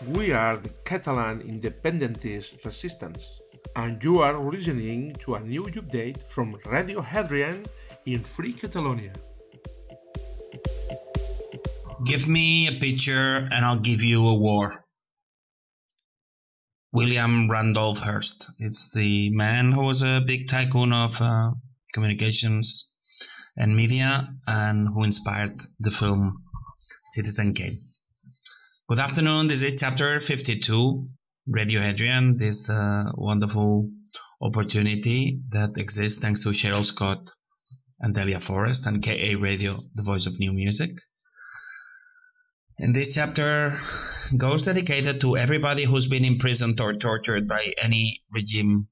We are the Catalan Independentist Resistance, and you are listening to a new update from Radio Hadrian in Free Catalonia. Give me a picture and I'll give you a war. William Randolph Hearst. It's the man who was a big tycoon of communications and media and who inspired the film Citizen Kane. Good afternoon, this is chapter 52, Radio Hadrian, this wonderful opportunity that exists thanks to Cheryl Scott and Delia Forrest and KA Radio, the voice of new music. And this chapter goes dedicated to everybody who's been imprisoned or tortured by any regime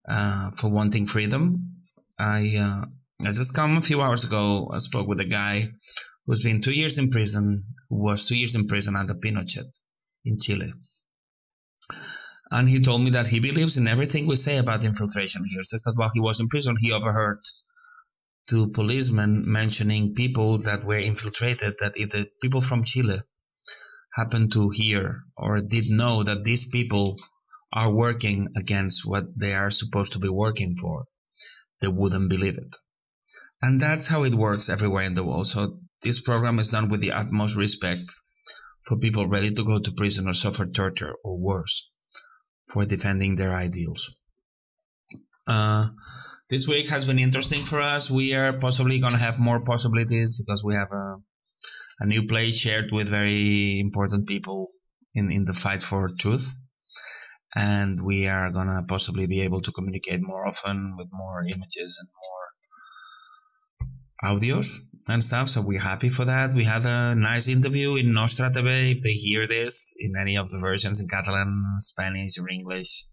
for wanting freedom. I just come a few hours ago, I spoke with a guy who's been 2 years in prison, who was 2 years in prison under Pinochet in Chile. And he told me that he believes in everything we say about infiltration here. He says that while he was in prison, he overheard two policemen mentioning people that were infiltrated, that if the people from Chile happened to hear or did know that these people are working against what they are supposed to be working for, they wouldn't believe it. And that's how it works everywhere in the world. So this program is done with the utmost respect for people ready to go to prison or suffer torture or worse for defending their ideals. This week has been interesting for us. We are possibly going to have more possibilities because we have a new play shared with very important people in the fight for truth. And we are going to possibly be able to communicate more often with more images and more audios and stuff. So we're happy for that. We had a nice interview in Nostra TV. If they hear this in any of the versions in Catalan, Spanish or English,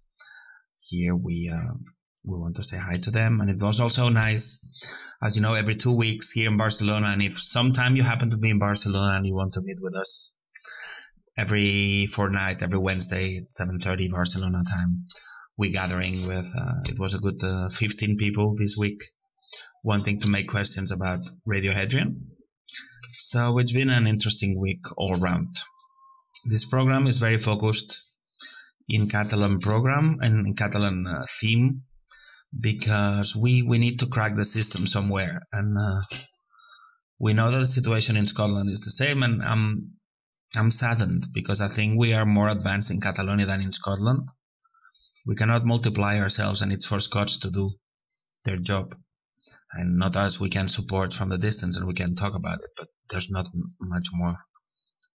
here we want to say hi to them. And it was also nice, as you know, every 2 weeks here in Barcelona. And if sometime you happen to be in Barcelona and you want to meet with us every fortnight, every Wednesday at 7:30 Barcelona time, we're gathering with, it was a good 15 people this week wanting to make questions about Radio Hadrian. So it's been an interesting week all around. This program is very focused in Catalan program and in Catalan theme, because we need to crack the system somewhere. And we know that the situation in Scotland is the same, and I'm saddened because I think we are more advanced in Catalonia than in Scotland. We cannot multiply ourselves, and it's for Scots to do their job. And not us, we can support from the distance and we can talk about it, but there's not much more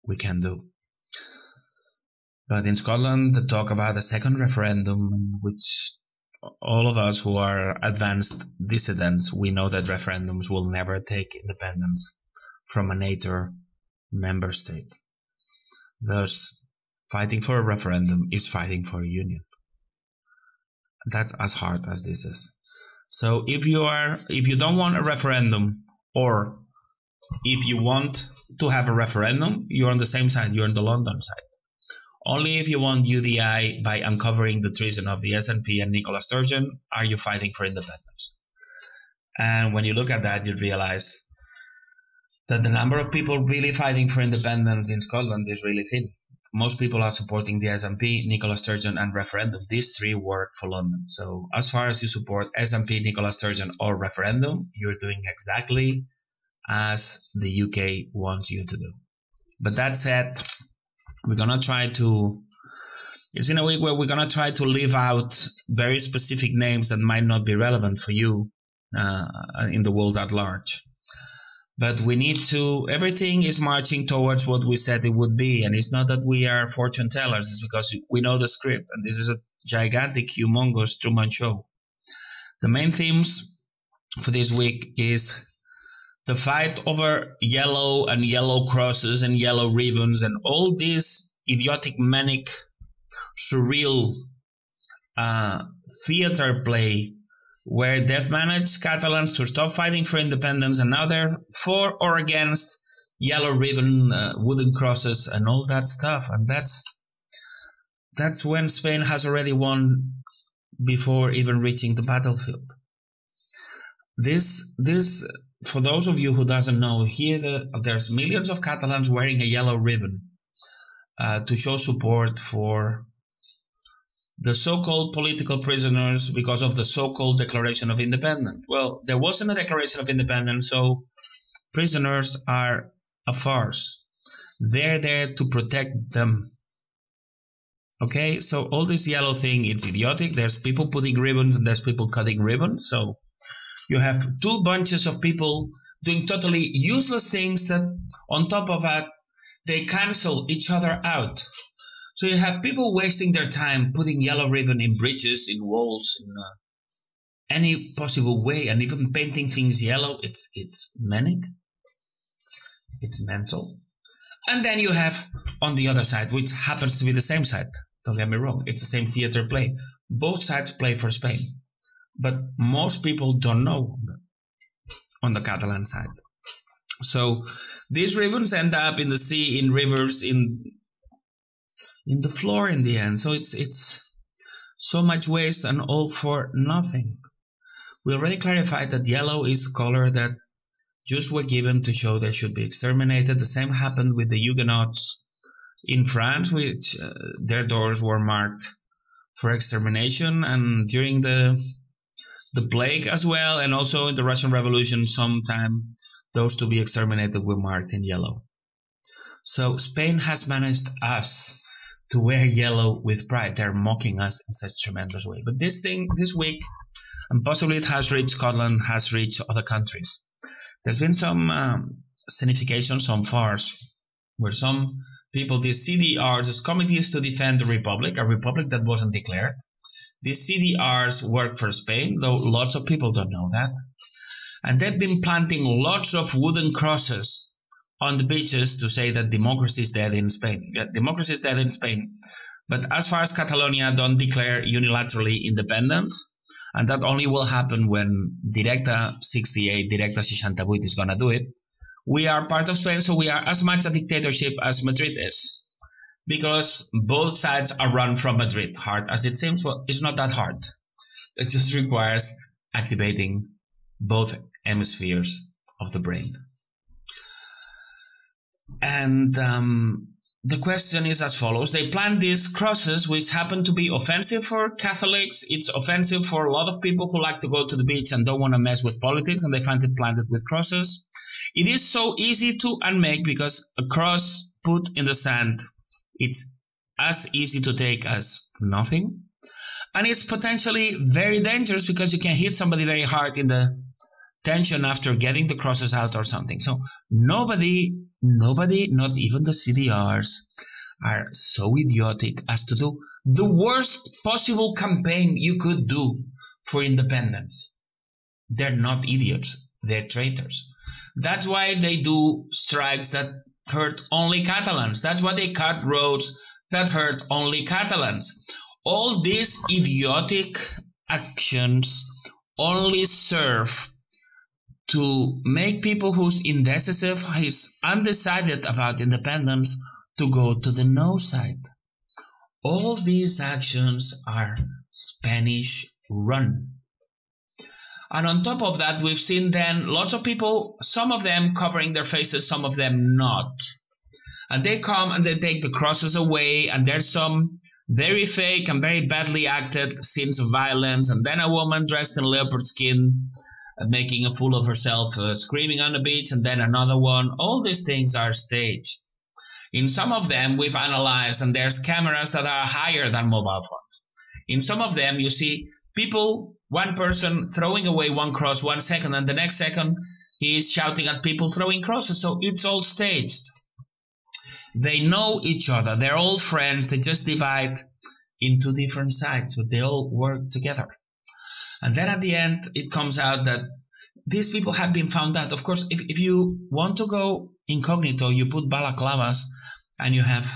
we can do. But in Scotland, the talk about a second referendum, which all of us who are advanced dissidents, we know that referendums will never take independence from a NATO member state. Thus, fighting for a referendum is fighting for a union. That's as hard as this is. So if you don't want a referendum, or if you want to have a referendum, you're on the same side, you're on the London side. Only if you want UDI by uncovering the treason of the SNP and Nicola Sturgeon are you fighting for independence. And when you look at that, you realize that the number of people really fighting for independence in Scotland is really thin. Most people are supporting the SNP, Nicola Sturgeon, and referendum. These three work for London. So as far as you support SNP, Nicola Sturgeon, or referendum, you're doing exactly as the UK wants you to do. But that said, we're going to try to, it's in a week where we're going to try to leave out very specific names that might not be relevant for you in the world at large. But we need to, everything is marching towards what we said it would be. And it's not that we are fortune tellers, it's because we know the script. And this is a gigantic, humongous Truman Show. The main themes for this week is the fight over yellow and yellow crosses and yellow ribbons and all this idiotic, manic, surreal theater play where they've managed Catalans to stop fighting for independence, and now they're for or against yellow ribbon, wooden crosses, and all that stuff. And that's when Spain has already won before even reaching the battlefield. This, for those of you who doesn't know, here there's millions of Catalans wearing a yellow ribbon to show support for the so-called political prisoners because of the so-called Declaration of Independence. Well, there wasn't a Declaration of Independence, so prisoners are a farce. They're there to protect them. Okay, so all this yellow thing, it's idiotic. There's people putting ribbons and there's people cutting ribbons. So you have two bunches of people doing totally useless things that on top of that, they cancel each other out. So you have people wasting their time putting yellow ribbon in bridges, in walls, in any possible way, and even painting things yellow. It's manic. It's mental. And then you have on the other side, which happens to be the same side. Don't get me wrong. It's the same theater play. Both sides play for Spain. But most people don't know on the Catalan side. So these ribbons end up in the sea, in rivers, in the floor in the end. So it's so much waste and all for nothing. We already clarified that yellow is color that Jews were given to show they should be exterminated. The same happened with the Huguenots in France, which their doors were marked for extermination, and during the plague as well, and also in the Russian Revolution sometime, those to be exterminated were marked in yellow. So Spain has managed us to wear yellow with pride. They're mocking us in such a tremendous way. But this week, and possibly it has reached Scotland, has reached other countries. There's been some signification, some farce, where some people, these CDRs, these committees to defend the republic, a republic that wasn't declared. These CDRs work for Spain, though lots of people don't know that. And they've been planting lots of wooden crosses on the beaches to say that democracy is dead in Spain. Yeah, democracy is dead in Spain. But as far as Catalonia don't declare unilaterally independence, and that only will happen when Directa 68, Directa 68 is going to do it, we are part of Spain, so we are as much a dictatorship as Madrid is. Because both sides are run from Madrid. Hard as it seems, well, it's not that hard. It just requires activating both hemispheres of the brain. And the question is as follows. They plant these crosses, which happen to be offensive for Catholics. It's offensive for a lot of people who like to go to the beach and don't want to mess with politics, and they find it planted with crosses. It is so easy to unmake because a cross put in the sand, it's as easy to take as nothing. And it's potentially very dangerous because you can hit somebody very hard in the tension after getting the crosses out or something. So nobody, not even the CDRs, are so idiotic as to do the worst possible campaign you could do for independence. They're not idiots. They're traitors. That's why they do strikes that hurt only Catalans. That's why they cut roads that hurt only Catalans. All these idiotic actions only serve to make people who's indecisive, who's undecided about independence, to go to the no side. All these actions are Spanish run. And on top of that, we've seen then lots of people, some of them covering their faces, some of them not. And they come and they take the crosses away, and there's some very fake and very badly acted scenes of violence, and then a woman dressed in leopard skin making a fool of herself, screaming on the beach, and then another one. All these things are staged. In some of them we've analyzed, and there's cameras that are higher than mobile phones. In some of them you see people, one person throwing away one cross 1 second, and the next second he is shouting at people throwing crosses. So it's all staged. They know each other. They're all friends. They just divide into different sides, but they all work together. And then at the end, it comes out that these people have been found out. Of course, if you want to go incognito, you put balaclavas and you have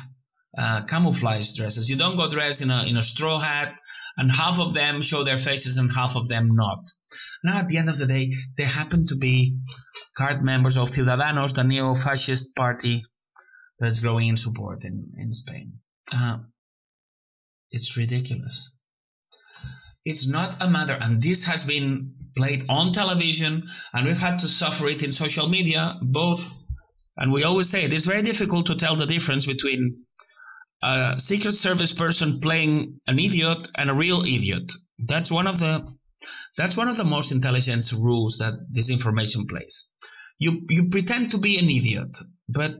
camouflage dresses. You don't go dressed in a straw hat, and half of them show their faces and half of them not. Now, at the end of the day, they happen to be card members of Ciudadanos, the neo-fascist party that's growing in support in Spain. It's ridiculous. It's not a matter, and this has been played on television, and we've had to suffer it in social media, both. And we always say it is very difficult to tell the difference between a Secret Service person playing an idiot and a real idiot. That's one of the most intelligent rules that disinformation plays. You pretend to be an idiot, but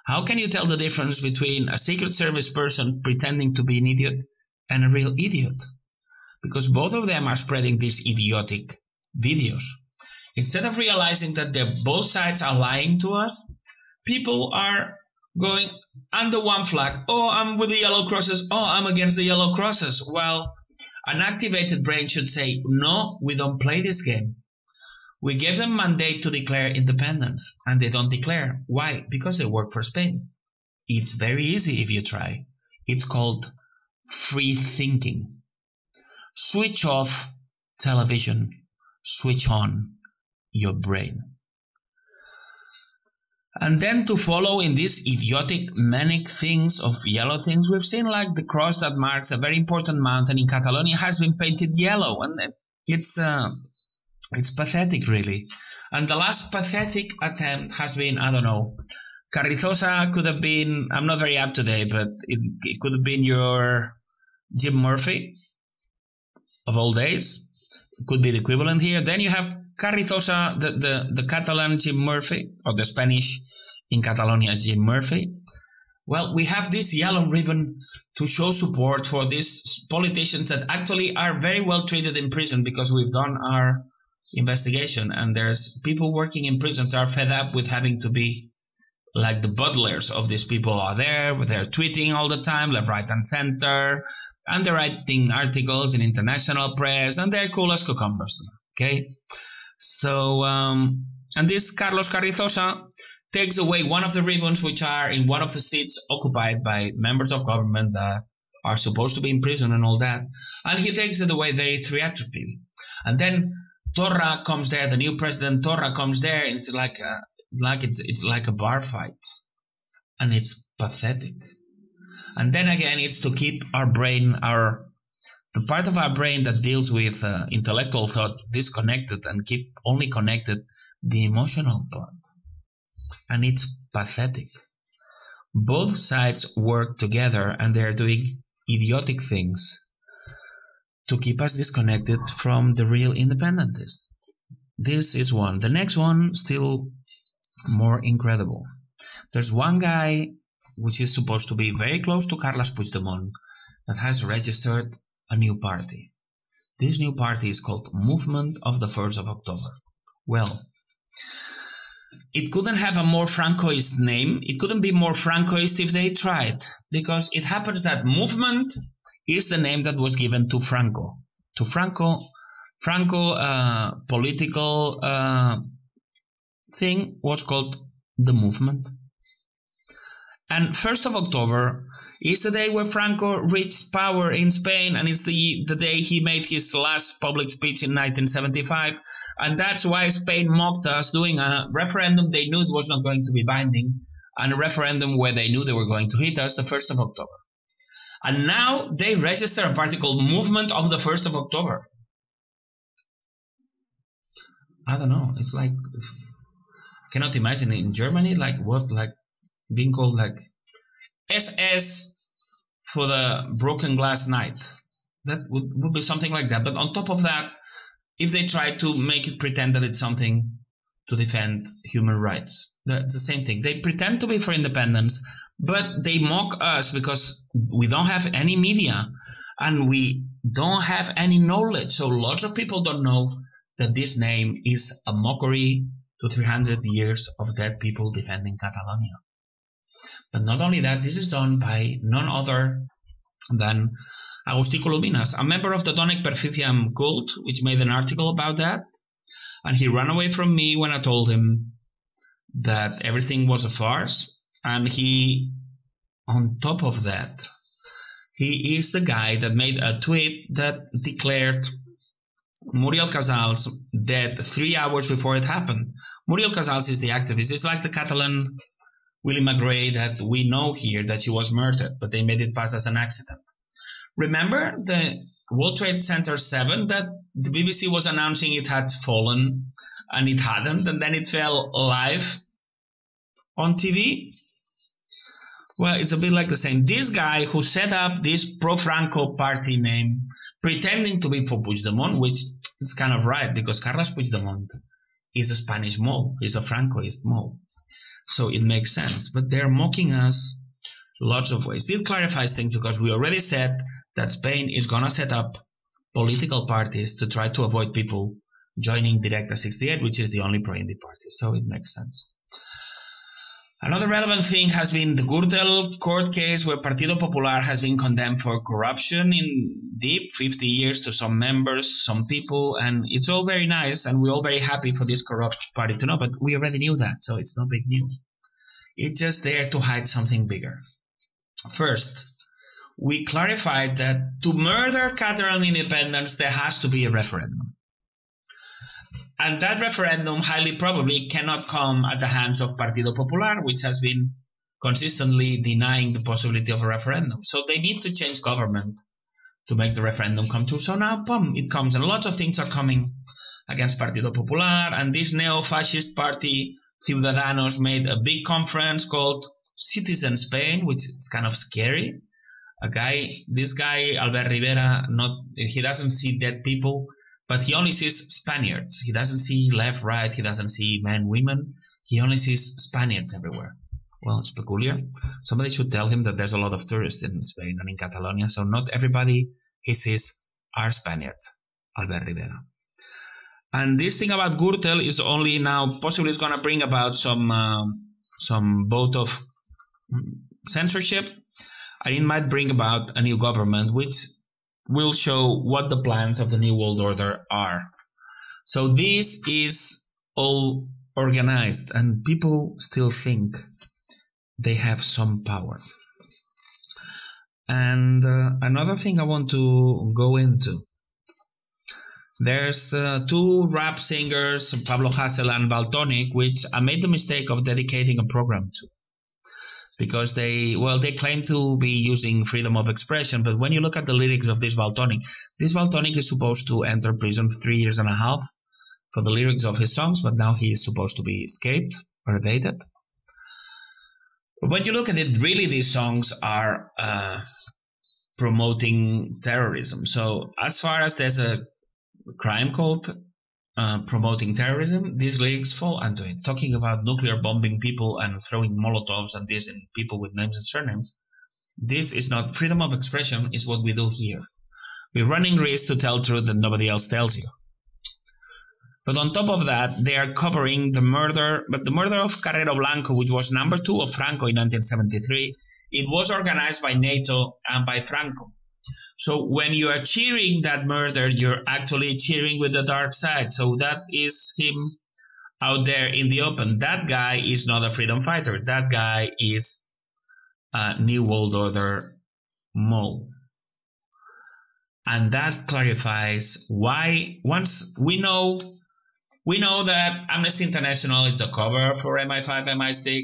how can you tell the difference between a Secret Service person pretending to be an idiot and a real idiot? Because both of them are spreading these idiotic videos. Instead of realizing that both sides are lying to us, people are going under one flag. Oh, I'm with the yellow crosses. Oh, I'm against the yellow crosses. Well, an activated brain should say, no, we don't play this game. We gave them mandate to declare independence, and they don't declare. Why? Because they work for Spain. It's very easy if you try. It's called free thinking. Switch off television. Switch on your brain. And then to follow in these idiotic, manic things of yellow things, we've seen like the cross that marks a very important mountain in Catalonia has been painted yellow, and it's pathetic, really. And the last pathetic attempt has been, I don't know, Carrizosa could have been, I'm not very up to date, but it could have been your Jim Murphy of old days. It could be the equivalent here. Then you have Carrizosa, the Catalan Jim Murphy, or the Spanish in Catalonia Jim Murphy. Well, we have this yellow ribbon to show support for these politicians that actually are very well treated in prison, because we've done our investigation, and there's people working in prisons are fed up with having to be like the butlers of these people are there. They're tweeting all the time, left, right, and center, and they're writing articles in international press, and they're cool as cucumbers. Okay? So, and this Carlos Carrizosa takes away one of the ribbons which are in one of the seats occupied by members of government that are supposed to be in prison and all that, and he takes it away very theatrically. And then Torra comes there, the new president Torra comes there, and it's like a bar fight, and it's pathetic. And then again, it's to keep our brain, the part of our brain that deals with intellectual thought disconnected, and keep only connected the emotional part. And it's pathetic. Both sides work together, and they're doing idiotic things to keep us disconnected from the real independentists. This is one. The next one, still more incredible. There's one guy which is supposed to be very close to Carles Puigdemont that has registered a new party. This new party is called Movement of the 1st of October. Well, it couldn't have a more Francoist name. It couldn't be more Francoist if they tried, because it happens that Movement is the name that was given to Franco. To Franco political thing was called the Movement. And 1st of October is the day where Franco reached power in Spain, and it's the day he made his last public speech in 1975. And that's why Spain mocked us doing a referendum they knew it was not going to be binding, and a referendum where they knew they were going to hit us the 1st of October. And now they register a party called Movement of the 1st of October. I don't know. It's like, I cannot imagine in Germany, like what, like being called like SS for the broken glass night. That would be something like that. But on top of that, if they try to make it pretend that it's something to defend human rights, that's the same thing. They pretend to be for independence, but they mock us because we don't have any media and we don't have any knowledge. So lots of people don't know that this name is a mockery to 300 years of dead people defending Catalonia. But not only that, this is done by none other than Agustí Colomines, a member of the Donic Perficiam cult, which made an article about that. And he ran away from me when I told him that everything was a farce. And he, on top of that, he is the guy that made a tweet that declared Muriel Casals dead 3 hours before it happened. Muriel Casals is the activist. It's like the Catalan Willie McRae that we know here, that she was murdered, but they made it pass as an accident. Remember the World Trade Center 7 that the BBC was announcing it had fallen, and it hadn't, and then it fell live on TV? Well, it's a bit like the same. This guy who set up this pro-Franco party name, pretending to be for Puigdemont, which is kind of right, because Carles Puigdemont is a Spanish mole. He's a Francoist mole. So it makes sense. But they're mocking us lots of ways. It clarifies things because we already said that Spain is going to set up political parties to try to avoid people joining Directa 68, which is the only pro-Indi party. So it makes sense. Another relevant thing has been the Gürtel court case where Partido Popular has been condemned for corruption in deep 50 years to some members, some people, and it's all very nice and we're all very happy for this corrupt party to know, but we already knew that, so it's no big news. It's just there to hide something bigger. First, we clarified that to murder Catalan independence, there has to be a referendum. And that referendum highly probably cannot come at the hands of Partido Popular, which has been consistently denying the possibility of a referendum. So they need to change government to make the referendum come true. So now, boom, it comes. And a lot of things are coming against Partido Popular. And this neo-fascist party, Ciudadanos, made a big conference called Citizen Spain, which is kind of scary. This guy, Albert Rivera, he doesn't see dead people. But he only sees Spaniards. He doesn't see left, right. He doesn't see men, women. He only sees Spaniards everywhere. Well, it's peculiar. Somebody should tell him that there's a lot of tourists in Spain and in Catalonia. So not everybody he sees are Spaniards. Albert Rivera. And this thing about Gürtel is only now possibly is going to bring about some vote of censorship. And it might bring about a new government, which will show what the plans of the New World Order are. So this is all organized and people still think they have some power. And another thing I want to go into. There's two rap singers, Pablo Hasél and Valtonyc, which I made the mistake of dedicating a program to. Because they claim to be using freedom of expression, but when you look at the lyrics of this Valtonyc is supposed to enter prison for 3 years and a half for the lyrics of his songs, but now he is supposed to be escaped or evaded. But when you look at it, really these songs are promoting terrorism. So as far as there's a crime called promoting terrorism, these lyrics fall into it. Talking about nuclear bombing people and throwing Molotovs and this in people with names and surnames. This is not freedom of expression, is what we do here. We're running risks to tell truth that nobody else tells you. But on top of that, they are covering the murder, but the murder of Carrero Blanco, which was number 2 of Franco in 1973, it was organized by NATO and by Franco. So when you are cheering that murder, you're actually cheering with the dark side. So that is him out there in the open. That guy is not a freedom fighter. That guy is a New World Order mole. And that clarifies why, once we know that Amnesty International is a cover for MI5, MI6.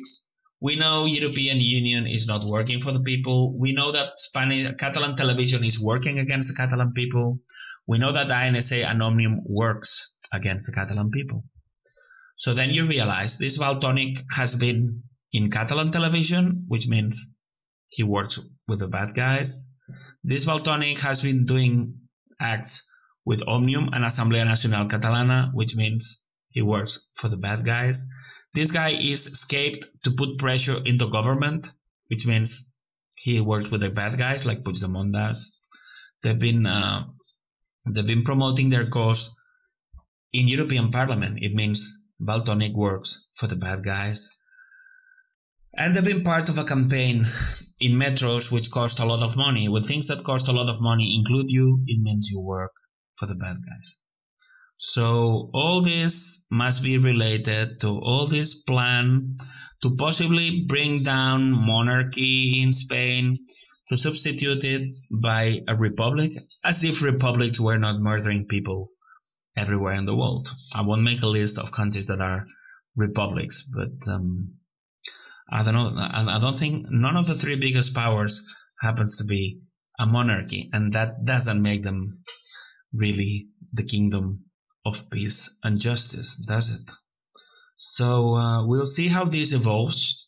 We know European Union is not working for the people. We know that Catalan television is working against the Catalan people. We know that INSA and Omnium works against the Catalan people. So then you realize this Valtonyc has been in Catalan television, which means he works with the bad guys. This Valtonyc has been doing acts with Omnium and Assemblea Nacional Catalana, which means he works for the bad guys. This guy is escaped to put pressure in the government, which means he works with the bad guys like Puigdemont does. They've been promoting their cause in European Parliament. It means Valtonyc works for the bad guys. And they've been part of a campaign in metros which cost a lot of money. When things that cost a lot of money include you, it means you work for the bad guys. So all this must be related to all this plan to possibly bring down monarchy in Spain, to substitute it by a republic, as if republics were not murdering people everywhere in the world. I won't make a list of countries that are republics, but I don't know. I don't think none of the 3 biggest powers happens to be a monarchy, and that doesn't make them really the kingdom of peace and justice, does it? So we'll see how this evolves.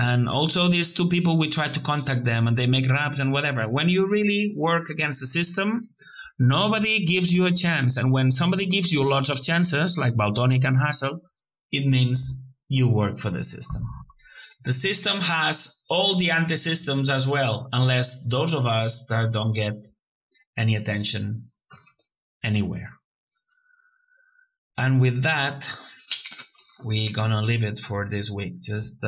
And also these two people, we try to contact them and they make raps and whatever. When you really work against the system, nobody gives you a chance. And when somebody gives you lots of chances, like Valtonyc and Hassel, it means you work for the system. The system has all the anti-systems as well, unless those of us that don't get any attention anywhere. And with that, we're gonna leave it for this week. Just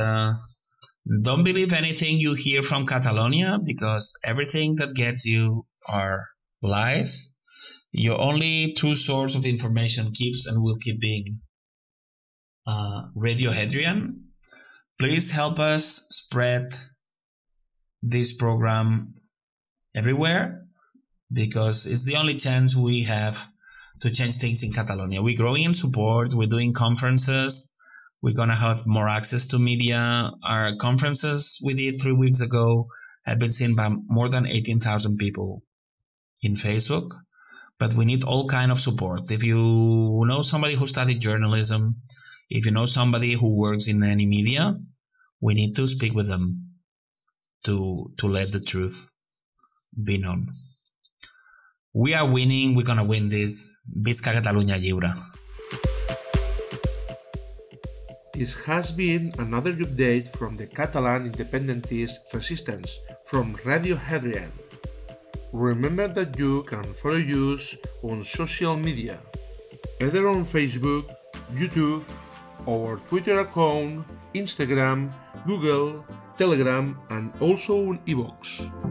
don't believe anything you hear from Catalonia, because everything that gets you are lies. Your only true source of information keeps and will keep being Radio Hadrian. Please help us spread this program everywhere, because it's the only chance we have to change things in Catalonia. We're growing in support, we're doing conferences, we're going to have more access to media. Our conferences we did 3 weeks ago have been seen by more than 18,000 people in Facebook, but we need all kind of support. If you know somebody who studied journalism, if you know somebody who works in any media, we need to speak with them to let the truth be known. We are winning. We're going to win this. Visca Catalunya Lliure. This has been another update from the Catalan Independentist Resistance from Radio Hadrian. Remember that you can follow us on social media, either on Facebook, YouTube, our Twitter account, Instagram, Google, Telegram, and also on iVoox.